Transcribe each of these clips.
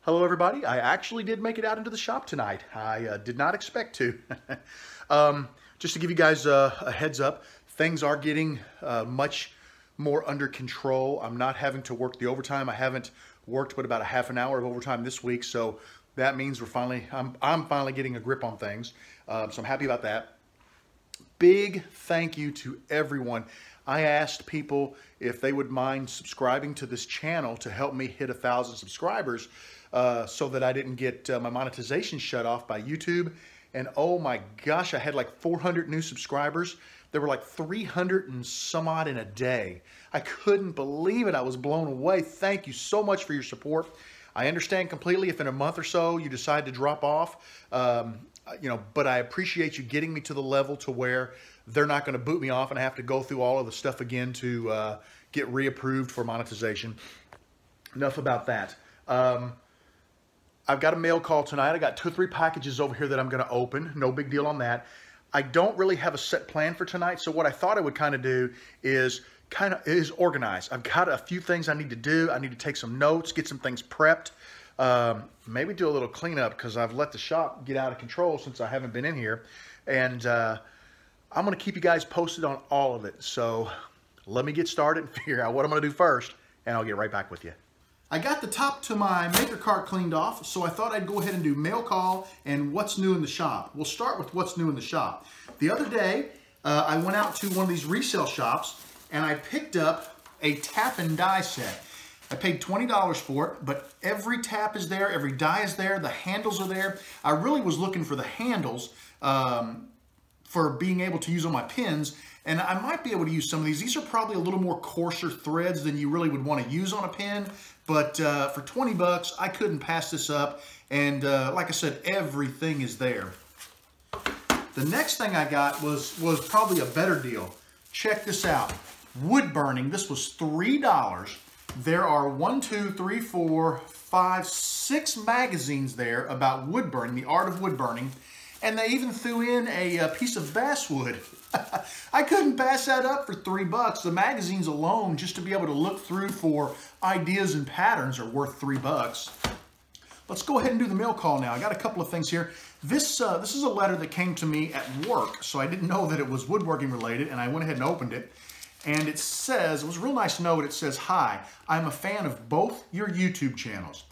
Hello everybody. I actually did make it out into the shop tonight. I did not expect to. Just to give you guys a heads up, things are getting much more under control. I'm not having to work the overtime. I haven't worked but about a half an hour of overtime this week, so that means I'm finally getting a grip on things. So I'm happy about that. Big thank you to everyone. I asked people if they would mind subscribing to this channel to help me hit 1,000 subscribers so that I didn't get my monetization shut off by YouTube. And oh my gosh, I had like 400 new subscribers. There were like 300 and some odd in a day. I couldn't believe it. I was blown away. Thank you so much for your support. I understand completely if in a month or so you decide to drop off, but I appreciate you getting me to the level to where they're not going to boot me off and I have to go through all of the stuff again to get reapproved for monetization. Enough about that. I've got a mail call tonight. I got 2 or 3 packages over here that I'm going to open. No big deal on that. I don't really have a set plan for tonight, so what I thought I would kind of do is organize. I've got a few things I need to do. I need to take some notes, get some things prepped, maybe do a little cleanup because I've let the shop get out of control since I haven't been in here. And I'm going to keep you guys posted on all of it. So let me get started and figure out what I'm going to do first, and I'll get right back with you. I got the top to my maker cart cleaned off, so I thought I'd go ahead and do mail call and what's new in the shop. We'll start with what's new in the shop. The other day, I went out to one of these resale shops and I picked up a tap and die set. I paid $20 for it, but every tap is there, every die is there, the handles are there. I really was looking for the handles for being able to use on my pins, and I might be able to use some of these. These are probably a little more coarser threads than you really would want to use on a pin, but for 20 bucks, I couldn't pass this up, and like I said, everything is there. The next thing I got was probably a better deal. Check this out. Wood burning, this was $3. There are 6 magazines there about wood burning, the art of wood burning, and they even threw in a piece of basswood. I couldn't pass that up for $3. The magazines alone, just to be able to look through for ideas and patterns, are worth $3. Let's go ahead and do the mail call now. I got a couple of things here. This is a letter that came to me at work, so I didn't know that it was woodworking related, and I went ahead and opened it. And it says, it was a real nice note. It says, "Hi, I'm a fan of both your YouTube channels.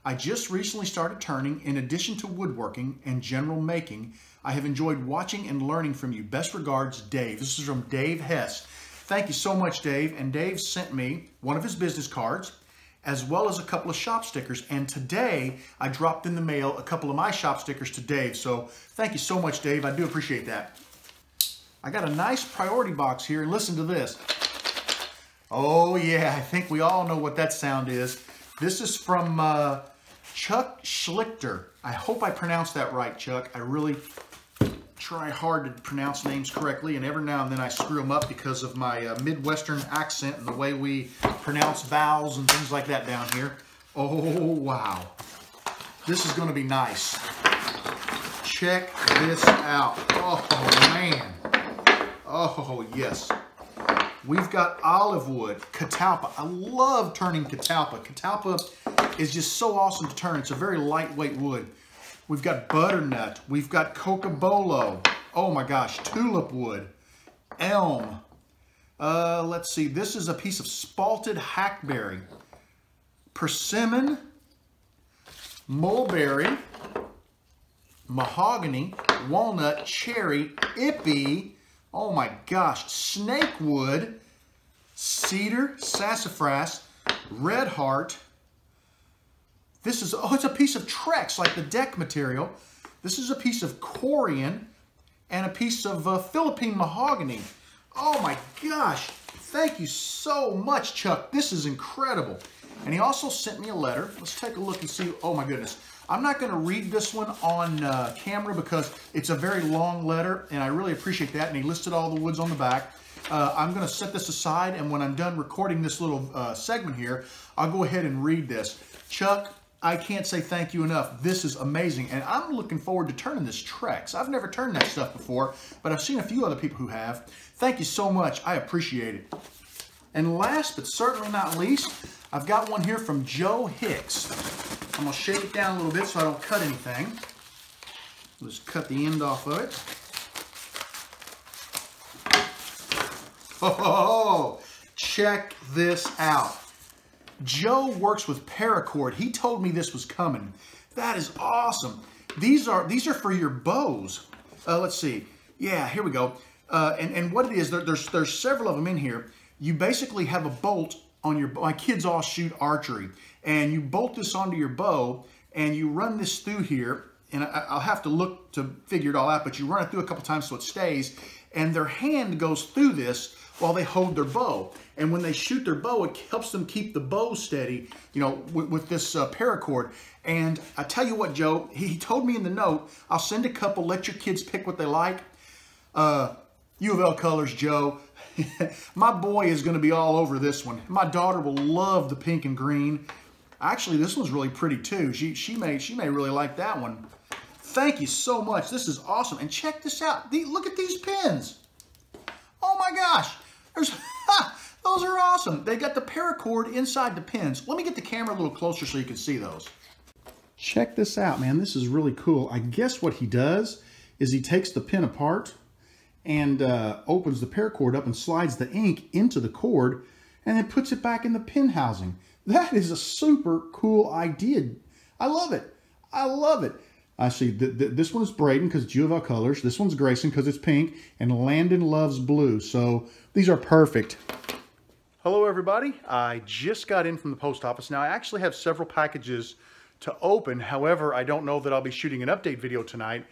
I just recently started turning. In addition to woodworking and general making, I have enjoyed watching and learning from you. Best regards, Dave." This is from Dave Hess. Thank you so much, Dave. And Dave sent me one of his business cards, as well as a couple of shop stickers. And today, I dropped in the mail a couple of my shop stickers to Dave. So thank you so much, Dave. I do appreciate that. I got a nice priority box here, and listen to this. Oh yeah, I think we all know what that sound is. This is from Chuck Schlichter. I hope I pronounced that right, Chuck. I really try hard to pronounce names correctly, and every now and then I screw them up because of my Midwestern accent and the way we pronounce vowels and things like that down here. Oh, wow. This is going to be nice. Check this out. Oh, man. Oh, yes. We've got olive wood, catalpa. I love turning catalpa. Catalpa is just so awesome to turn. It's a very lightweight wood. We've got butternut. We've got cocobolo. Oh my gosh, tulip wood, elm. Let's see, this is a piece of spalted hackberry, persimmon, mulberry, mahogany, walnut, cherry, ippy. Oh my gosh, snake wood, cedar, sassafras, red heart. This is, oh, it's a piece of Trex, like the deck material. This is a piece of corian and a piece of Philippine mahogany. Oh my gosh, thank you so much, Chuck. This is incredible. And he also sent me a letter. Let's take a look and see. Oh my goodness. I'm not going to read this one on camera because it's a very long letter, and I really appreciate that. And he listed all the woods on the back. I'm going to set this aside, and when I'm done recording this little segment here, I'll go ahead and read this. Chuck, I can't say thank you enough. This is amazing, and I'm looking forward to turning this Trex. I've never turned that stuff before, but I've seen a few other people who have. Thank you so much. I appreciate it. And last but certainly not least, I've got one here from Joe Hicks. I'm going to shake it down a little bit so I don't cut anything. Let's cut the end off of it. Oh, check this out. Joe works with paracord. He told me this was coming. That is awesome. These are for your bows. Let's see. Yeah, here we go. And what it is, there's several of them in here. You basically have a bolt on your, my kids all shoot archery, and you bolt this onto your bow and you run this through here, and I'll have to look to figure it all out, but you run it through a couple times so it stays, and their hand goes through this while they hold their bow. And when they shoot their bow, it helps them keep the bow steady, you know, with this paracord. And I tell you what, Joe, he told me in the note, I'll send a couple, let your kids pick what they like. U of L colors, Joe. My boy is going to be all over this one. My daughter will love the pink and green. Actually, this one's really pretty too. She may really like that one. Thank you so much. This is awesome. And check this out. Look at these pins. Oh my gosh. Those are awesome. They got the paracord inside the pins. Let me get the camera a little closer so you can see those. Check this out, man. This is really cool. I guess what he does is he takes the pin apart and opens the paracord up and slides the ink into the cord and then puts it back in the pin housing. That is a super cool idea. I love it. I love it. I see this one is Braden because it's U of L colors. This one's Grayson because it's pink, and Landon loves blue. So these are perfect. Hello everybody. I just got in from the post office. Now I actually have several packages to open. However, I don't know that I'll be shooting an update video tonight.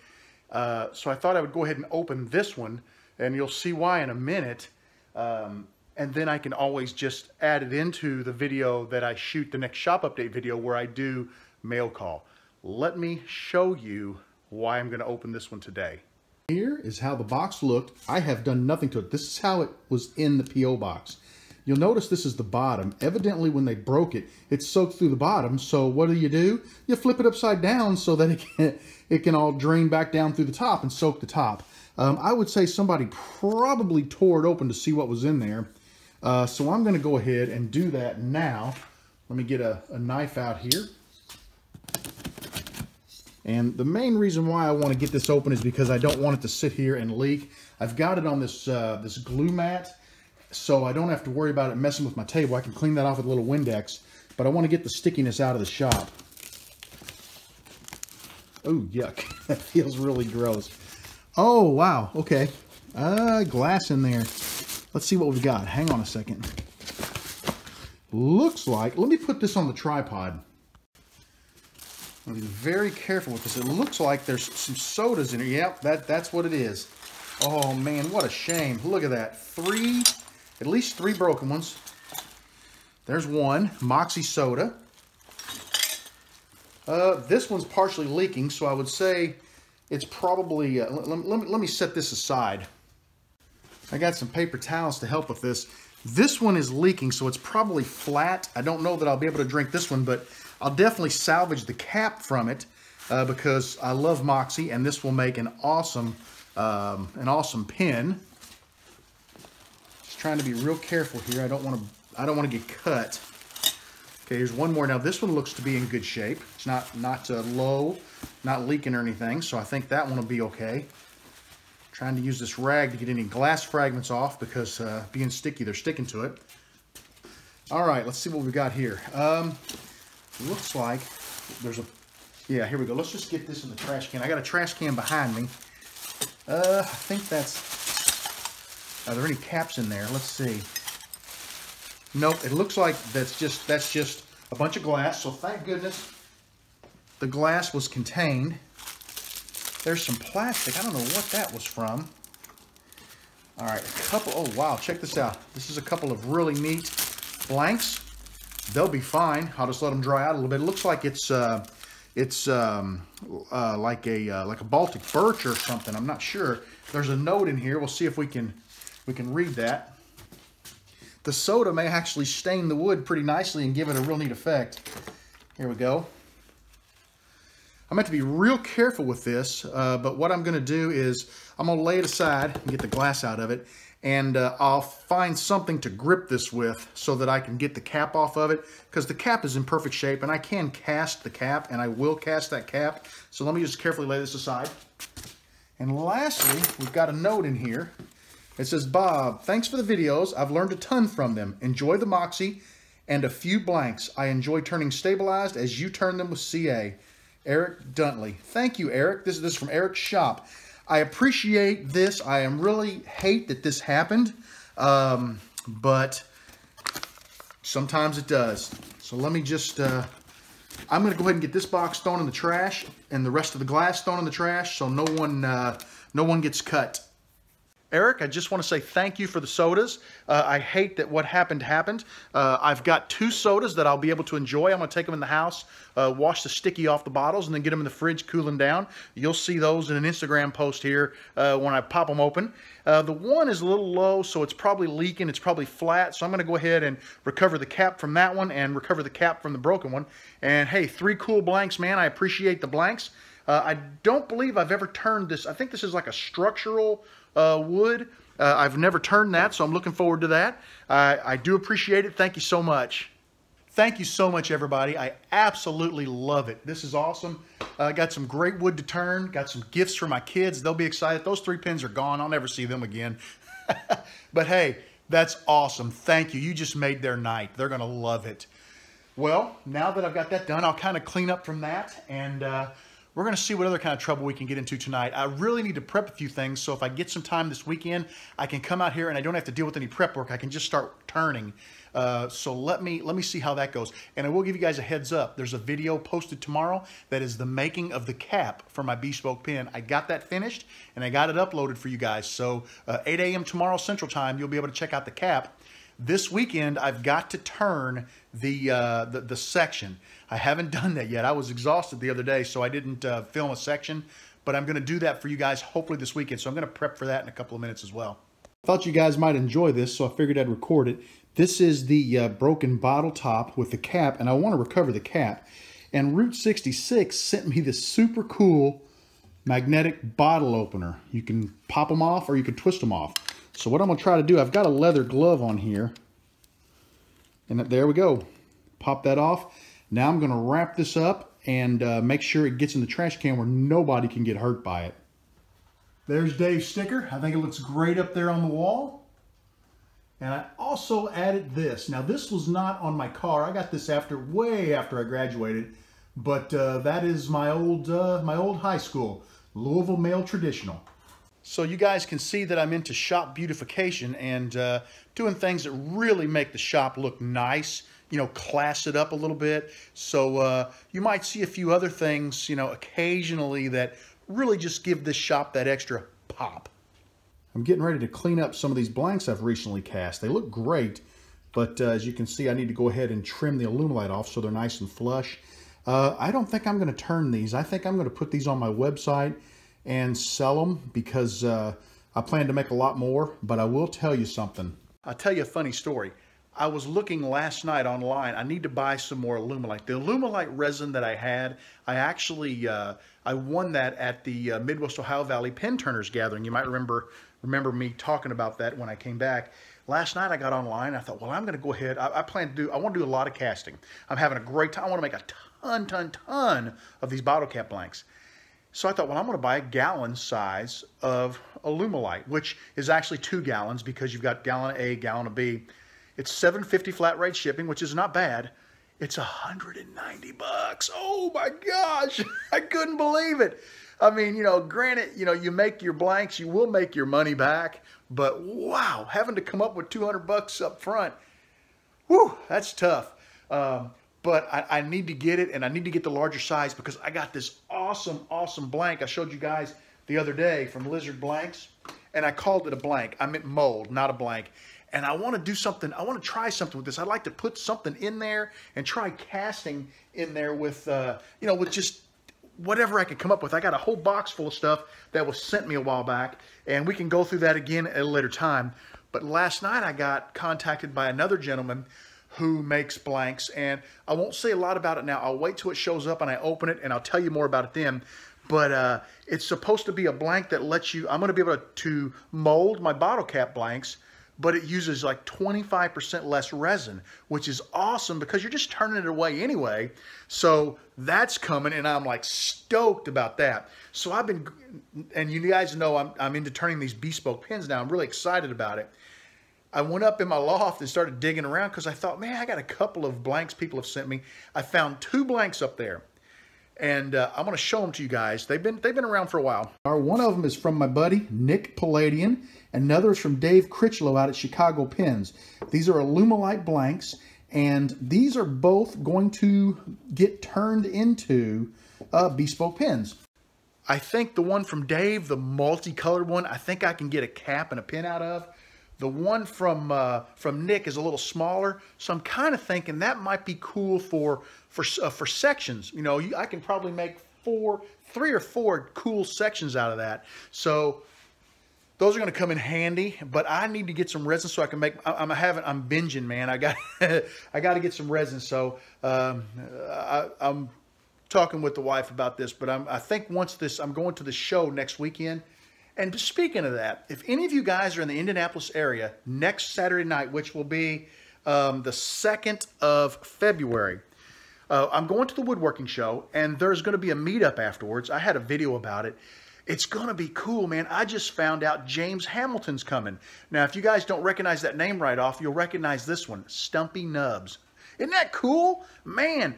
So I thought I would go ahead and open this one, and you'll see why in a minute. And then I can always just add it into the video that I shoot, the next shop update video where I do mail call. Let me show you why I'm going to open this one today. Here is how the box looked. I have done nothing to it. This is how it was in the P.O. box. You'll notice this is the bottom. Evidently, when they broke it, it soaked through the bottom. So what do? You flip it upside down so that it can all drain back down through the top and soak the top. I would say somebody probably tore it open to see what was in there. So I'm going to go ahead and do that now. Let me get a knife out here. And the main reason why I want to get this open is because I don't want it to sit here and leak. I've got it on this this glue mat, so I don't have to worry about it messing with my table. I can clean that off with a little Windex, but I want to get the stickiness out of the shop. Oh, yuck. That feels really gross. Oh, wow. Okay. Glass in there. Let's see what we've got. Hang on a second. Looks like, let me put this on the tripod. I'll be very careful with this. It looks like there's some sodas in it. Yep, that's what it is. Oh man, what a shame. Look at that. At least three broken ones. There's one, Moxie soda. This one's partially leaking, so I would say it's probably, let me set this aside. I got some paper towels to help with this. This one is leaking, so it's probably flat. I don't know that I'll be able to drink this one, but I'll definitely salvage the cap from it because I love Moxie, and this will make an awesome pin. Just trying to be real careful here. I don't want to get cut. Okay, here's one more. Now this one looks to be in good shape. It's not low, not leaking or anything, so I think that one will be okay. Trying to use this rag to get any glass fragments off because being sticky, they're sticking to it. All right, let's see what we've got here. Looks like there's yeah, here we go. Let's just get this in the trash can. I got a trash can behind me. I think that's, are there any caps in there? Let's see. Nope, it looks like that's just a bunch of glass, so thank goodness the glass was contained. There's some plastic. I don't know what that was from. All right, a couple, oh wow, check this out. This is a couple of really neat blanks. They'll be fine. I'll just let them dry out a little bit. It looks like it's like a Baltic birch or something. I'm not sure. There's a note in here. We'll see if we can read that. The soda may actually stain the wood pretty nicely and give it a real neat effect. Here we go. I'm going to be real careful with this, but what I'm going to do is I'm going to lay it aside and get the glass out of it, and I'll find something to grip this with so that I can get the cap off of it, because the cap is in perfect shape and I can cast the cap, and I will cast that cap. So let me just carefully lay this aside. And lastly, we've got a note in here. It says, "Bob, thanks for the videos. I've learned a ton from them. Enjoy the Moxie and a few blanks. I enjoy turning stabilized as you turn them with CA. Eric Duntley." Thank you, Eric. This is from Eric's shop. I appreciate this. I am really hate that this happened, but sometimes it does. So let me just, I'm going to go ahead and get this box thrown in the trash and the rest of the glass thrown in the trash so no one gets cut. Eric, I just want to say thank you for the sodas. I hate that what happened happened. I've got 2 sodas that I'll be able to enjoy. I'm going to take them in the house, wash the sticky off the bottles, and then get them in the fridge cooling down. You'll see those in an Instagram post here when I pop them open. The one is a little low, so it's probably leaking. It's probably flat, so I'm going to go ahead and recover the cap from that one and recover the cap from the broken one. And hey, 3 cool blanks, man. I appreciate the blanks. I don't believe I've ever turned this. I think this is like a structural wood. I've never turned that, so I'm looking forward to that. I do appreciate it. Thank you so much. Thank you so much, everybody. I absolutely love it. This is awesome. Got some great wood to turn. Got some gifts for my kids. They'll be excited. Those 3 pins are gone. I'll never see them again. But hey, that's awesome. Thank you. You just made their night. They're going to love it. Well, now that I've got that done, I'll kind of clean up from that, and we're going to see what other kind of trouble we can get into tonight. I really need to prep a few things, so if I get some time this weekend, I can come out here and I don't have to deal with any prep work. I can just start turning. So let me see how that goes. And I will give you guys a heads up. There's a video posted tomorrow that is the making of the cap for my bespoke pin. I got that finished and I got it uploaded for you guys. So 8 a.m. tomorrow Central Time, you'll be able to check out the cap. This weekend, I've got to turn the section. I haven't done that yet. I was exhausted the other day, so I didn't film a section, but I'm going to do that for you guys hopefully this weekend. So I'm going to prep for that in a couple of minutes as well. I thought you guys might enjoy this, so I figured I'd record it. This is the broken bottle top with the cap, and I want to recover the cap. And Route 66 sent me this super cool magnetic bottle opener. You can pop them off or you can twist them off. So what I'm going to try to do, I've got a leather glove on here. And there we go. Pop that off. Now I'm going to wrap this up and make sure it gets in the trash can where nobody can get hurt by it. There's Dave's sticker. I think it looks great up there on the wall. And I also added this. Now this was not on my car. I got this way after I graduated. But that is my old high school, Louisville Male Traditional. So you guys can see that I'm into shop beautification and doing things that really make the shop look nice, you know, class it up a little bit. So you might see a few other things, you know, occasionally that really just give this shop that extra pop. I'm getting ready to clean up some of these blanks I've recently cast. They look great, but as you can see, I need to go ahead and trim the Alumalite off so they're nice and flush. I don't think I'm going to turn these. I think I'm going to put these on my website and sell them because I plan to make a lot more, but I will tell you something. I'll tell you a funny story. I was looking last night online. I need to buy some more Alumalite. The Alumalite resin that I had, I actually I won that at the Midwest Ohio Valley Pen Turners Gathering. You might remember me talking about that when I came back. Last night I got online. I thought, well, I'm going to go ahead. I want to do a lot of casting. I'm having a great time. I want to make a ton of these bottle cap blanks. So I thought, well, I'm going to buy a gallon size of Alumalite, which is actually 2 gallons because you've got gallon A, gallon of B. It's $7.50 flat rate shipping, which is not bad. It's $190. Oh my gosh, I couldn't believe it. I mean, you know, granted, you know, you make your blanks, you will make your money back, but wow, having to come up with $200 up front, whew, that's tough. But I need to get it, and I need to get the larger size because I got this awesome blank I showed you guys the other day from Lizard Blanks, and I called it a blank. I meant mold, not a blank. And I want to do something. I want to try something with this. I'd like to put something in there and try casting in there with, you know, with just whatever I could come up with. I got a whole box full of stuff that was sent me a while back, and we can go through that again at a later time. But last night I got contacted by another gentleman who makes blanks, and I won't say a lot about it now. I'll wait till it shows up and I open it, and I'll tell you more about it then. but it's supposed to be a blank that lets you, I'm going to be able to mold my bottle cap blanks, but it uses like 25% less resin, which is awesome because you're just turning it away anyway. So that's coming, and I'm like stoked about that. So I've been, and you guys know I'm into turning these bespoke pins now. I'm really excited about it. I went up in my loft and started digging around because I thought, man, I got a couple of blanks people have sent me. I found 2 blanks up there. And I'm going to show them to you guys. They've been around for a while. One of them is from my buddy, Nick Palladian. Another is from Dave Critchlow out at Chicago Pins. These are Alumalite blanks, and these are both going to get turned into bespoke pins. I think the one from Dave, the multicolored one, I think I can get a cap and a pin out of. The one from Nick is a little smaller, so I'm kind of thinking that might be cool for sections. You know, I can probably make 3 or 4 cool sections out of that. So those are going to come in handy. But I need to get some resin so I can make. I'm binging, man. I got to get some resin. So I'm talking with the wife about this. But I think once I'm going to the show next weekend. And speaking of that, if any of you guys are in the Indianapolis area next Saturday night, which will be the 2nd of February, I'm going to the woodworking show, and there's going to be a meetup afterwards. I had a video about it. It's going to be cool, man. I just found out James Hamilton's coming. Now, if you guys don't recognize that name right off, you'll recognize this one, Stumpy Nubs. Isn't that cool? Man,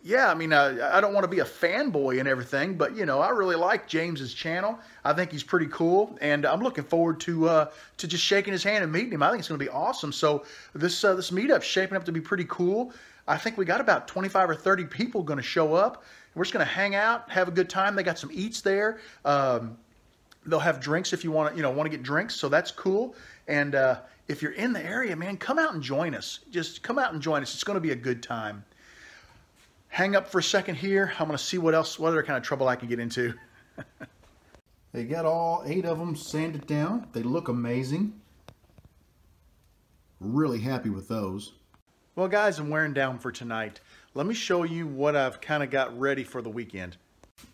yeah, I mean, I don't want to be a fanboy and everything, but, you know, I really like James's channel. I think he's pretty cool, and I'm looking forward to just shaking his hand and meeting him. I think it's going to be awesome. So this meetup's shaping up to be pretty cool. I think we got about 25 or 30 people going to show up. We're just going to hang out, have a good time. They got some eats there. They'll have drinks if you want to get drinks, so that's cool. And if you're in the area, man, come out and join us. Just come out and join us. It's going to be a good time. Hang up for a second here. I'm going to see what other kind of trouble I can get into. They got all 8 of them sanded down. They look amazing. Really happy with those. Well, guys, I'm wearing down for tonight. Let me show you what I've kind of got ready for the weekend.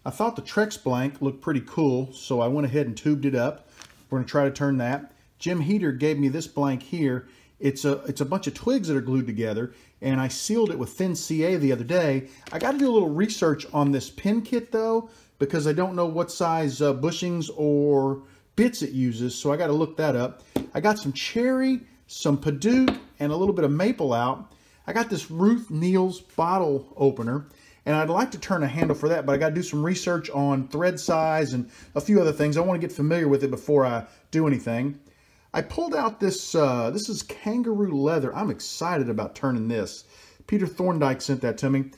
I thought the Trex blank looked pretty cool, so I went ahead and tubed it up. We're going to try to turn that. Jim Heater gave me this blank here. It's a bunch of twigs that are glued together, and I sealed it with thin CA the other day. I got to do a little research on this pin kit, though, because I don't know what size bushings or bits it uses, so I got to look that up. I got some cherry, some Paduke, and a little bit of maple out. I got this Ruth Neal's bottle opener, and I'd like to turn a handle for that, but I got to do some research on thread size and a few other things. I want to get familiar with it before I do anything. I pulled out this, this is kangaroo leather. I'm excited about turning this. Peter Thorndike sent that to me.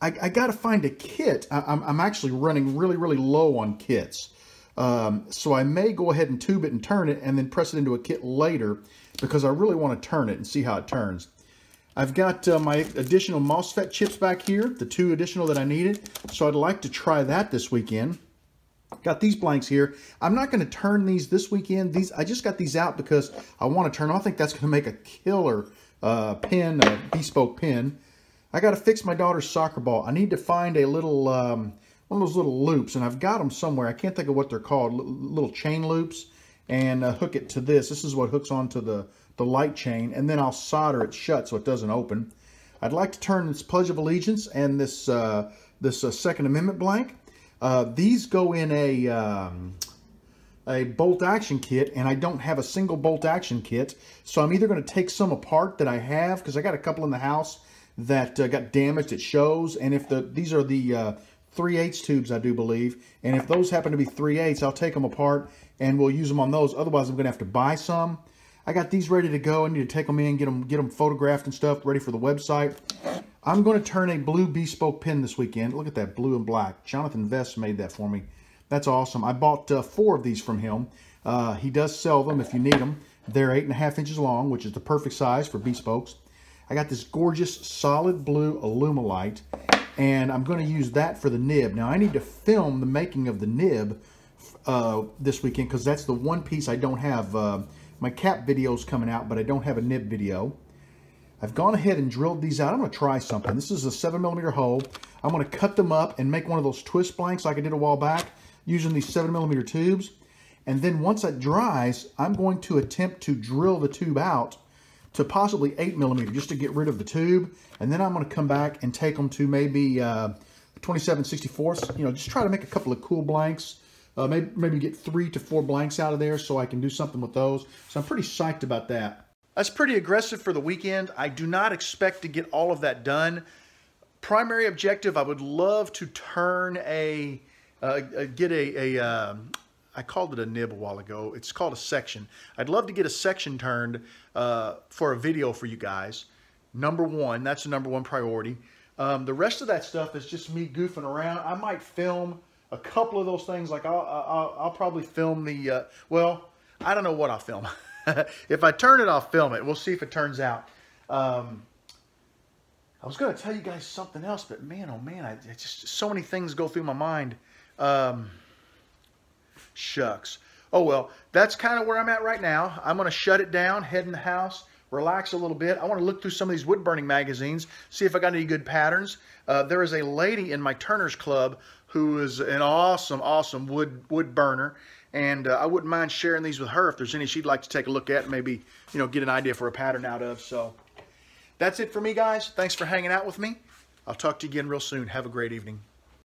I got to find a kit. I'm actually running really, really low on kits. So I may go ahead and tube it and turn it and then press it into a kit later because I really want to turn it and see how it turns. I've got my additional MOSFET chips back here, the 2 additional that I needed. So I'd like to try that this weekend. Got these blanks here. I'm not going to turn these this weekend. I just got these out because I want to turn them. I think that's going to make a killer pin, a bespoke pin. I got to fix my daughter's soccer ball. I need to find a little, one of those little loops, and I've got them somewhere. I can't think of what they're called, little chain loops, and hook it to this. This is what hooks onto the light chain, and then I'll solder it shut so it doesn't open. I'd like to turn this Pledge of Allegiance and this Second Amendment blank. These go in a bolt action kit, and I don't have a single bolt action kit, so I'm either going to take some apart that I have, because I got a couple in the house that got damaged. It shows, and if these are the 3/8 tubes, I do believe, and if those happen to be 3/8, I'll take them apart and we'll use them on those. Otherwise, I'm going to have to buy some. I got these ready to go. I need to take them in, get them photographed and stuff, ready for the website. I'm going to turn a blue bespoke pin this weekend. Look at that, blue and black. Jonathan Vest made that for me. That's awesome. I bought 4 of these from him. He does sell them if you need them. They're 8.5 inches long, which is the perfect size for bespokes. I got this gorgeous solid blue Alumalite, and I'm going to use that for the nib. Now, I need to film the making of the nib this weekend, because that's the one piece I don't have. My cap video is coming out, but I don't have a nib video. I've gone ahead and drilled these out. I'm going to try something. This is a 7mm hole. I'm going to cut them up and make one of those twist blanks like I did a while back using these 7mm tubes. And then once it dries, I'm going to attempt to drill the tube out to possibly 8mm just to get rid of the tube. And then I'm going to come back and take them to maybe 27/64. You know, just try to make a couple of cool blanks. Maybe get 3 to 4 blanks out of there so I can do something with those. So I'm pretty psyched about that. That's pretty aggressive for the weekend. I do not expect to get all of that done. Primary objective, I would love to turn I called it a nib a while ago. It's called a section. I'd love to get a section turned for a video for you guys. Number one, that's the number one priority. The rest of that stuff is just me goofing around. I might film a couple of those things. Like I'll probably film the, well, I don't know what I'll film. If I turn it, I'll film it. We'll see if it turns out. I was going to tell you guys something else, but man, oh man, just so many things go through my mind. Shucks. Oh, well, that's kind of where I'm at right now. I'm going to shut it down, head in the house, relax a little bit. I want to look through some of these wood burning magazines, see if I got any good patterns. There is a lady in my Turner's Club who is an awesome wood burner, and I wouldn't mind sharing these with her if there's any she'd like to take a look at and maybe, you know, get an idea for a pattern out of. So that's it for me, guys. Thanks for hanging out with me. I'll talk to you again real soon. Have a great evening.